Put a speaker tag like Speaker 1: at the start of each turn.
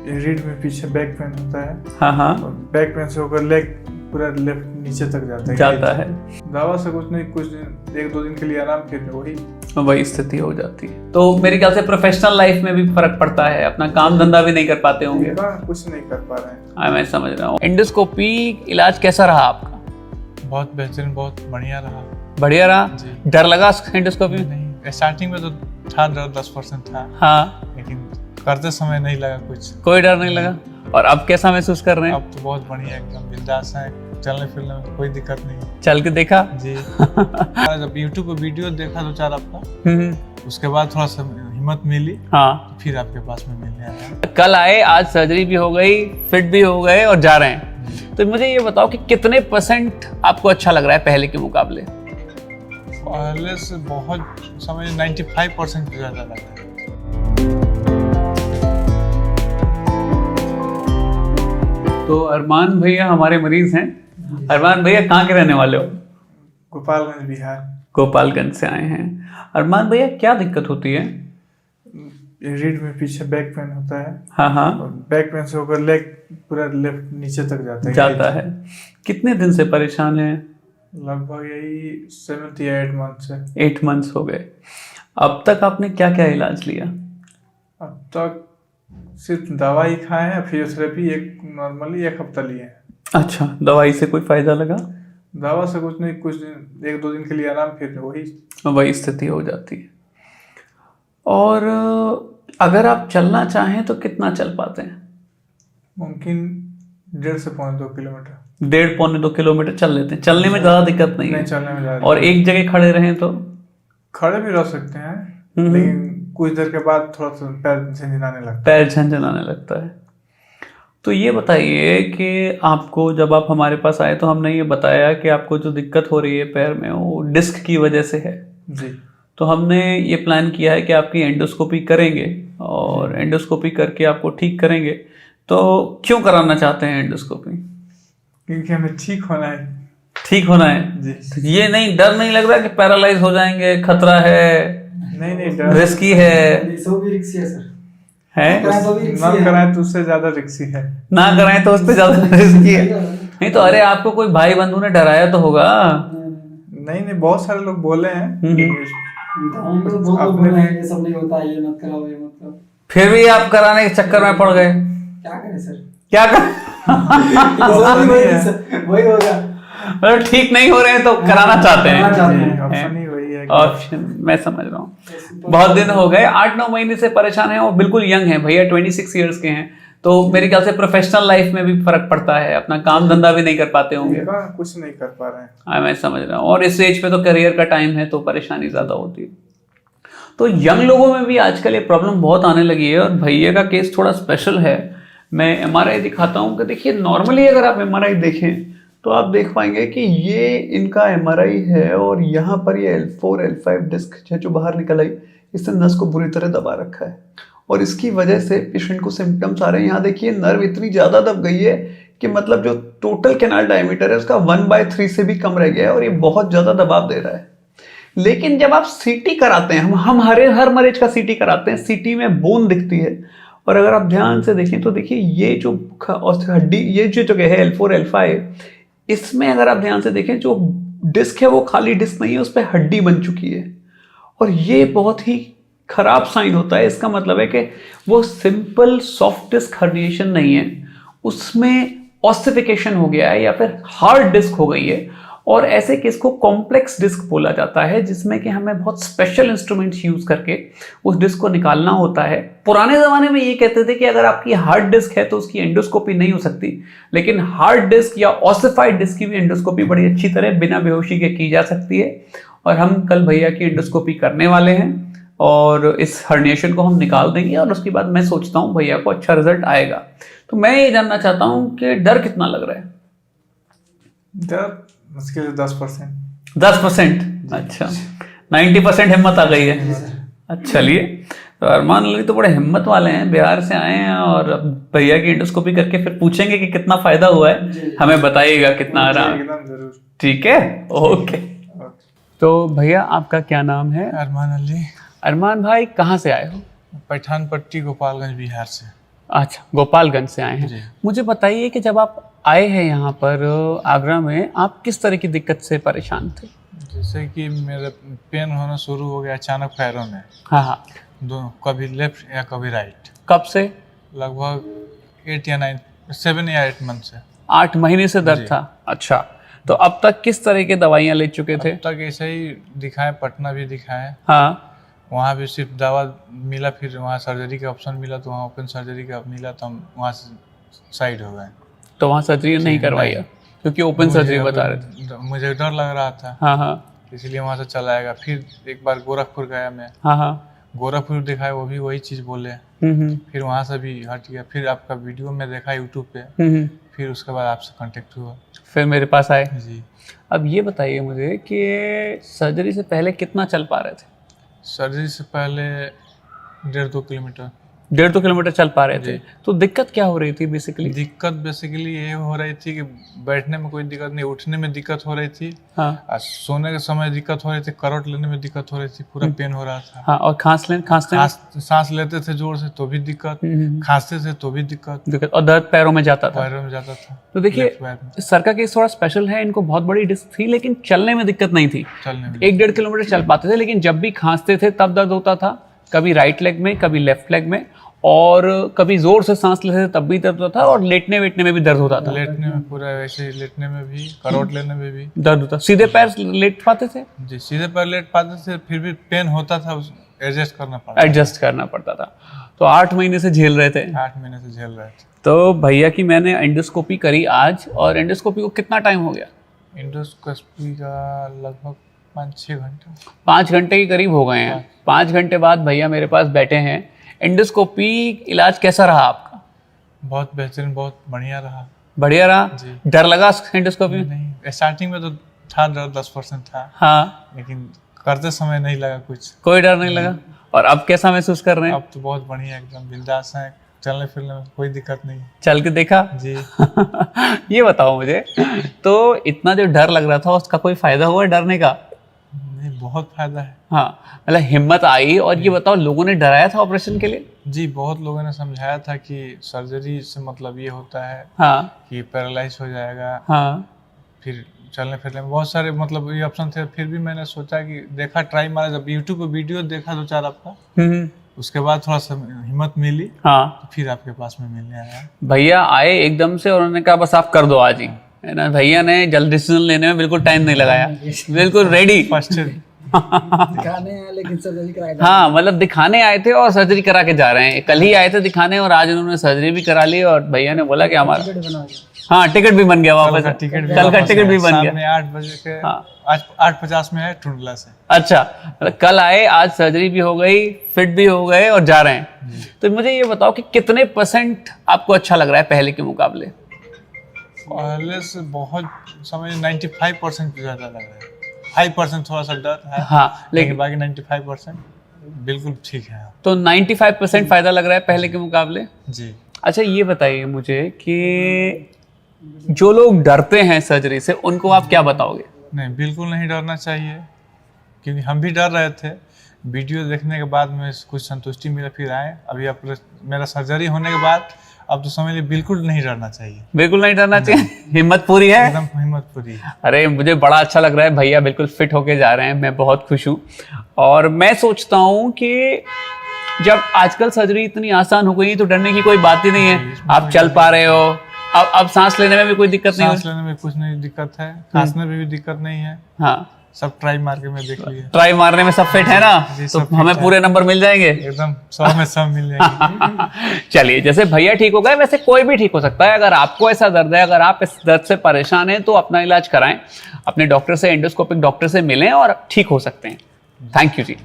Speaker 1: रीढ़ में पीछे बैक पेन होता है।
Speaker 2: हाँ हाँ
Speaker 1: और बैक पेन से होकर लेग पूरा लेफ्ट नीचे तक
Speaker 2: जाता है।
Speaker 1: दवा से कुछ नहीं, कुछ दिन 1-2 दिन के लिए आराम फिर
Speaker 2: वही स्थिति हो जाती है। तो मेरे ख्याल से प्रोफेशनल लाइफ में भी फर्क पड़ता है, अपना काम धंधा भी नहीं कर पाते होंगे।
Speaker 1: कुछ नहीं कर पा रहे हैं।
Speaker 2: हाँ मैं समझ रहा हूँ। एंडोस्कोपी इलाज कैसा रहा आपका?
Speaker 1: बहुत बेहतरीन, बहुत बढ़िया रहा।
Speaker 2: बढ़िया रहा। डर लगा एंडोस्कोपी में?
Speaker 1: नहीं, स्टार्टिंग में तो था डर, 10% था।
Speaker 2: हाँ,
Speaker 1: लेकिन करते समय नहीं लगा कुछ, कोई
Speaker 2: डर नहीं लगा। और अब कैसा महसूस कर रहे हैं?
Speaker 1: अब तो बहुत बढ़िया, एकदम बिंदास है, चलने फिरने में कोई दिक्कत नहीं।
Speaker 2: चल के देखा
Speaker 1: जी। जब YouTube पे वीडियो देखा 2-4 आपका, उसके बाद थोड़ा सा हिम्मत मिली।
Speaker 2: हाँ,
Speaker 1: फिर आपके पास में मिलने आया।
Speaker 2: कल आए, आज सर्जरी भी हो गई, फिट भी हो गए और जा रहे हैं। तो मुझे ये बताओ कि कितने % आपको अच्छा लग रहा है पहले के मुकाबले?
Speaker 1: पहले से बहुत, समझ 95% ज्यादा लग रहा है।
Speaker 2: तो अरमान भैया हमारे मरीज हैं। अरमान भैया कहाँ के रहने वाले हो?
Speaker 1: गोपालगंज, बिहार।
Speaker 2: गोपालगंज से आए हैं। अरमान भैया क्या दिक्कत होती है?
Speaker 1: रीढ़ में पीछे बैक पेन होता है।
Speaker 2: हाँ हाँ
Speaker 1: और बैक पेन से होकर लेग पूरा लेफ्ट नीचे तक
Speaker 2: जाता है। कितने दिन से परेशान हैं?
Speaker 1: लगभग यही 7 या 8 मंथ से।
Speaker 2: 8 मंथ्स हो गए। अब तक आपने क्या क्या इलाज लिया?
Speaker 1: अब तक सिर्फ दवाई खाए हैं, फिजियोथेरेपी नॉर्मली 1 हफ्ता लिए हैं।
Speaker 2: अच्छा, दवाई से कोई फायदा लगा?
Speaker 1: दवा से कुछ नहीं, कुछ दिन 1-2 दिन के लिए आराम, फिर
Speaker 2: वही स्थिति हो जाती है। और अगर आप चलना चाहें तो कितना चल पाते हैं?
Speaker 1: मुमकिन 1.5 से 2 किलोमीटर।
Speaker 2: 1.5-2 किलोमीटर चल लेते हैं। चलने में ज़्यादा दिक्कत नहीं है?
Speaker 1: चलने में ज़्यादा।
Speaker 2: और एक जगह खड़े रहें तो?
Speaker 1: खड़े भी रह सकते हैं, लेकिन कुछ देर के बाद थोड़ा सा पैर झंझनाने लगता
Speaker 2: है। तो ये बताइए कि आपको, जब आप हमारे पास आए तो हमने ये बताया कि आपको जो दिक्कत हो रही है पैर में वो डिस्क की वजह से है
Speaker 1: जी।
Speaker 2: तो हमने ये प्लान किया है कि आपकी एंडोस्कोपी करेंगे और एंडोस्कोपी करके आपको ठीक करेंगे। तो क्यों कराना चाहते हैं एंडोस्कोपी?
Speaker 1: क्योंकि हमें ठीक होना है।
Speaker 2: ठीक होना है जी। तो ये नहीं, डर नहीं लग रहा कि पैरालाइज हो जाएंगे, खतरा है?
Speaker 1: नहीं, डर
Speaker 2: रिस्की है।
Speaker 3: सो भी रिस्की है सर।
Speaker 2: है
Speaker 1: ना कराएं तो उससे ज्यादा रिस्की है।
Speaker 2: ना कराएं तो उससे ज्यादा रिस्की है। नहीं तो अरे आपको कोई भाई बंधु ने डराया तो होगा?
Speaker 1: नहीं, बहुत सारे लोग बोले हैं।
Speaker 3: ये सब नहीं होता, ये मत कराओ, ये मत करो।
Speaker 2: फिर भी आप कराने के चक्कर में पड़ गए।
Speaker 3: क्या करें सर?
Speaker 2: क्या कर
Speaker 3: वही होगा।
Speaker 2: मतलब ठीक नहीं हो रहे हैं तो कराना चाहते हैं।
Speaker 1: ऑप्शन ही वही है।
Speaker 2: ऑप्शन मैं समझ रहा हूँ। बहुत दिन हो गए, 8-9 महीने से परेशान हैं और बिल्कुल यंग हैं भैया, 26 ईयर्स के हैं। तो मेरे ख्याल से प्रोफेशनल लाइफ में भी फर्क पड़ता है, अपना काम धंधा भी नहीं कर पाते होंगे।
Speaker 1: कुछ नहीं कर पा रहे हैं।
Speaker 2: हाँ मैं समझ रहा हूँ। और इस एज पे तो करियर का टाइम है तो परेशानी ज्यादा होती है। तो यंग लोगों में भी आजकल ये प्रॉब्लम बहुत आने लगी है और भैया का केस थोड़ा स्पेशल है। मैं MRI दिखाता हूँ कि देखिए, नॉर्मली अगर आप MRI देखें तो आप देख पाएंगे कि ये इनका MRI है और यहाँ पर ये L4 L5 डिस्क है जो बाहर निकल आई, इसने नस को बुरी तरह दबा रखा है और इसकी वजह से पेशेंट को सिम्टम्स आ रहे हैं। यहाँ देखिए, नर्व इतनी ज़्यादा दब गई है कि मतलब जो टोटल कैनाल डायमीटर है उसका 1/3 से भी कम रह गया है और ये बहुत ज़्यादा दबाव दे रहा है। लेकिन जब आप CT कराते हैं, हम हर मरीज का CT कराते हैं, CT में बोन दिखती है और अगर आप ध्यान से देखें तो देखिए ये जो हड्डी, ये जो जगह है L4 L5, इसमें अगर आप ध्यान से देखें जो डिस्क है वो खाली डिस्क नहीं है, उस पर हड्डी बन चुकी है और ये बहुत ही खराब साइन होता है। इसका मतलब है कि वो सिंपल सॉफ्ट डिस्क हर्निएशन नहीं है, उसमें ऑसिफिकेशन हो गया है या फिर हार्ड डिस्क हो गई है और ऐसे केस को कॉम्प्लेक्स डिस्क बोला जाता है, जिसमें कि हमें बहुत स्पेशल इंस्ट्रूमेंट्स यूज करके उस डिस्क को निकालना होता है। पुराने ज़माने में ये कहते थे कि अगर आपकी हार्ड डिस्क है तो उसकी एंडोस्कोपी नहीं हो सकती, लेकिन हार्ड डिस्क या ऑसिफाइड डिस्क की भी एंडोस्कोपी बड़ी अच्छी तरह बिना बेहोशी के की जा सकती है और हम कल भैया की एंडोस्कोपी करने वाले हैं और इस हर्निएशन को हम निकाल देंगे और उसके बाद मैं सोचता हूँ भैया को अच्छा रिजल्ट आएगा। तो मैं ये जानना चाहता हूँ कि डर कितना लग रहा है?
Speaker 1: डर मुश्किल है 10%।
Speaker 2: 10%? अच्छा, 90% हिम्मत आ गई है। अच्छा, चलिए, तो अरमान अली तो बड़े हिम्मत वाले हैं, बिहार से आए हैं और अब भैया की एंडोस्कोपी करके फिर पूछेंगे कि कितना फायदा हुआ है, हमें बताइएगा कितना आ रहा है। ठीक है, ओके। तो भैया आपका क्या नाम है?
Speaker 1: अरमान अली।
Speaker 2: अरमान भाई कहाँ से आए हो?
Speaker 1: पठानपट्टी, गोपालगंज, बिहार से।
Speaker 2: अच्छा, गोपालगंज से आए
Speaker 1: जी।
Speaker 2: हैं। मुझे बताइए कि जब आप आए हैं यहाँ पर आगरा में, आप किस तरह की दिक्कत से परेशान थे?
Speaker 1: जैसे कि मेरा पेन होना शुरू हो गया अचानक पैरों में,
Speaker 2: हाँ हाँ।
Speaker 1: दोनों, कभी लेफ्ट या कभी राइट।
Speaker 2: कब से?
Speaker 1: लगभग 8 या 9, 7 या 8 मंथ से।
Speaker 2: 8 महीने से दर्द
Speaker 1: जी।
Speaker 2: था। अच्छा, तो अब तक किस तरह की दवाइयाँ ले चुके थे?
Speaker 1: अब तक ऐसे ही दिखाए, पटना भी दिखाए,
Speaker 2: हाँ
Speaker 1: वहाँ भी सिर्फ दवा मिला, फिर वहाँ सर्जरी का ऑप्शन मिला, तो वहाँ ओपन सर्जरी का मिला, तो हम वहाँ से साइड हो गए।
Speaker 2: तो वहाँ सर्जरी नहीं करवाई है? क्योंकि ओपन सर्जरी बता रहे थे।
Speaker 1: मुझे डर लग रहा था,
Speaker 2: हाँ हाँ
Speaker 1: इसलिए वहाँ से चला आएगा। फिर एक बार गोरखपुर गया मैं,
Speaker 2: हाँ हाँ।
Speaker 1: गोरखपुर दिखाया, वो भी वही चीज़ बोले। फिर वहाँ से भी हट गया, फिर आपका वीडियो में देखा यूट्यूब पे, फिर उसके बाद आपसे कांटेक्ट हुआ,
Speaker 2: फिर मेरे पास आए।
Speaker 1: जी।
Speaker 2: अब ये बताइए मुझे कि सर्जरी से पहले कितना चल पा रहे थे?
Speaker 1: सर्जरी से पहले 1.5-2 किलोमीटर।
Speaker 2: 1.5-2 किलोमीटर चल पा रहे थे। तो दिक्कत क्या हो रही थी बेसिकली?
Speaker 1: दिक्कत बेसिकली ये हो रही थी कि बैठने में कोई दिक्कत नहीं, उठने में दिक्कत हो रही थी,
Speaker 2: हाँ
Speaker 1: और सोने के समय दिक्कत हो रही थी, करवट लेने में दिक्कत हो रही थी, पूरा पेन हो रहा था।
Speaker 2: हाँ, और खांसने में
Speaker 1: सांस लेते थे जोर से तो भी दिक्कत, खांसते थे तो भी दिक्कत,
Speaker 2: और दर्द पैरों में जाता था।
Speaker 1: पैरों में जाता था।
Speaker 2: तो देखिए,
Speaker 1: लेफ्ट पैर में,
Speaker 2: सर का केस थोड़ा स्पेशल है, इनको बहुत बड़ी डिस्क थी, लेकिन चलने में दिक्कत नहीं थी।
Speaker 1: चलने में
Speaker 2: 1-1.5 किलोमीटर चल पाते थे, लेकिन जब भी खांसते थे तब दर्द होता था, कभी राइट लेग में, कभी लेफ्ट लेग में, और कभी जोर से सांस लेते थे तब भी दर्द होता था, और लेटने वेटने में भी दर्द होता था।
Speaker 1: लेटने में पूरा वैसे ही, लेटने में भी, करवट लेने में भी
Speaker 2: दर्द होता। सीधे पैर लेट पाते थे?
Speaker 1: जी, सीधे पैर लेट पाते थे, फिर भी पेन होता था, एडजस्ट करना पड़ता,
Speaker 2: एडजस्ट करना पड़ता था। तो 8 महीने से झेल रहे थे।
Speaker 1: 8 महीने से झेल रहे थे।
Speaker 2: तो भैया की मैंने एंडोस्कोपी करी आज, और एंडोस्कोपी को कितना टाइम हो गया?
Speaker 1: एंडोस्कोपी का लगभग 5-6 घंटे।
Speaker 2: 5 घंटे के करीब हो गए हैं। 5 घंटे बाद भैया मेरे पास बैठे हैं। एंडोस्कोपी इलाज कैसा रहा आपका?
Speaker 1: बहुत बेहतरीन, बहुत बढ़िया रहा।
Speaker 2: बढ़िया रहा?
Speaker 1: जी।
Speaker 2: डर लगा एंडोस्कोपी में?
Speaker 1: नहीं, स्टार्टिंग में तो था डर, 10% था,
Speaker 2: हाँ,
Speaker 1: लेकिन करते समय नहीं लगा कुछ।
Speaker 2: कोई डर नहीं लगा। और अब कैसा महसूस कर रहे हैं?
Speaker 1: अब तो बहुत बढ़िया, एकदम बिंदास है, चलने फिरने में कोई दिक्कत नहीं।
Speaker 2: चल के देखा?
Speaker 1: जी।
Speaker 2: ये बताओ मुझे, तो इतना जो डर लग रहा था उसका कोई फायदा हुआ डरने का?
Speaker 1: नहीं, बहुत फायदा है।
Speaker 2: हाँ, मतलब हिम्मत आई। और ये बताओ, लोगों ने डराया था ऑपरेशन के लिए?
Speaker 1: जी, बहुत लोगों ने समझाया था कि सर्जरी से मतलब ये होता है
Speaker 2: हाँ
Speaker 1: कि पैरालाइज हो जाएगा,
Speaker 2: हाँ
Speaker 1: फिर चलने फिरने में बहुत सारे मतलब ये ऑप्शन थे। फिर भी मैंने सोचा कि देखा, ट्राई मारा, जब यूट्यूब पे वीडियो देखा 2-4 आपका, उसके बाद थोड़ा सा हिम्मत मिली,
Speaker 2: हाँ।
Speaker 1: तो फिर आपके पास में मिलने आया।
Speaker 2: भैया आए एकदम से और उन्होंने कहा बस आप कर दो आज ही, है ना। भैया ने जल्द डिसीजन लेने में बिल्कुल टाइम नहीं लगाया, बिल्कुल रेडी।
Speaker 1: फर्स्ट
Speaker 3: दिखाने हैं लेकिन सर्जरी कराई।
Speaker 2: हाँ, मतलब दिखाने आए थे और सर्जरी करा के जा रहे हैं। कल ही आए थे दिखाने और आज उन्होंने सर्जरी भी करा ली, और भैया ने बोला कि हमारा हाँ टिकट भी बन गया वापस। कल का टिकट भी बन गया।
Speaker 1: 8 बजे के,
Speaker 2: हाँ।
Speaker 1: आज 8:50 में है टुंडला से।
Speaker 2: अच्छा, मतलब कल आए, आज सर्जरी भी हो गई, फिट भी हो गए और जा रहे हैं। तो मुझे ये बताओ कि कितने % आपको अच्छा लग रहा है पहले के मुकाबले?
Speaker 1: पहले से बहुत समझ 95% ज़्यादा लग रहा है। 5% थोड़ा सा डर है,
Speaker 2: हाँ,
Speaker 1: लेकिन बाकी 95% बिल्कुल ठीक है।
Speaker 2: तो 95% फायदा लग रहा है पहले के मुकाबले?
Speaker 1: जी।
Speaker 2: अच्छा, ये बताइए मुझे कि जो लोग डरते हैं सर्जरी से, उनको आप क्या बताओगे?
Speaker 1: नहीं, बिल्कुल नहीं डरना चाहिए, क्योंकि हम भी डर रहे थे। वीडियो देखने के बाद में कुछ संतुष्टि मिला, फिर आए। अभी अब मेरा सर्जरी होने के बाद अब तो समझ लीजिए बिल्कुल नहीं डरना चाहिए।
Speaker 2: बिल्कुल नहीं डरना चाहिए। हिम्मत पूरी है?
Speaker 1: एकदम हिम्मत पूरी है।
Speaker 2: अरे, मुझे बड़ा अच्छा लग रहा है, भैया बिल्कुल फिट होके जा रहे हैं, मैं बहुत खुश हूँ। और मैं सोचता हूँ कि जब आजकल सर्जरी इतनी आसान हो गई तो डरने की कोई बात ही नहीं है। आप चल पा रहे हो, अब सांस लेने में भी कोई दिक्कत नहीं
Speaker 1: सांस लेने में कुछ नहीं दिक्कत है, खांसने में भी दिक्कत नहीं है।
Speaker 2: हाँ,
Speaker 1: सब ट्राई मार के मैं देख लिया।
Speaker 2: ट्राई मारने में सब फिट है ना,
Speaker 1: जी,
Speaker 2: तो
Speaker 1: सब फिट
Speaker 2: हमें
Speaker 1: है।
Speaker 2: पूरे नंबर मिल जाएंगे
Speaker 1: एकदम 100 में 100 मिल जाएंगे।
Speaker 2: चलिए, जैसे भैया ठीक हो गए वैसे कोई भी ठीक हो सकता है। अगर आपको ऐसा दर्द है, अगर आप इस दर्द से परेशान हैं, तो अपना इलाज कराएं, अपने डॉक्टर से, एंडोस्कोपिक डॉक्टर से मिलें और ठीक हो सकते हैं। Thank you ji.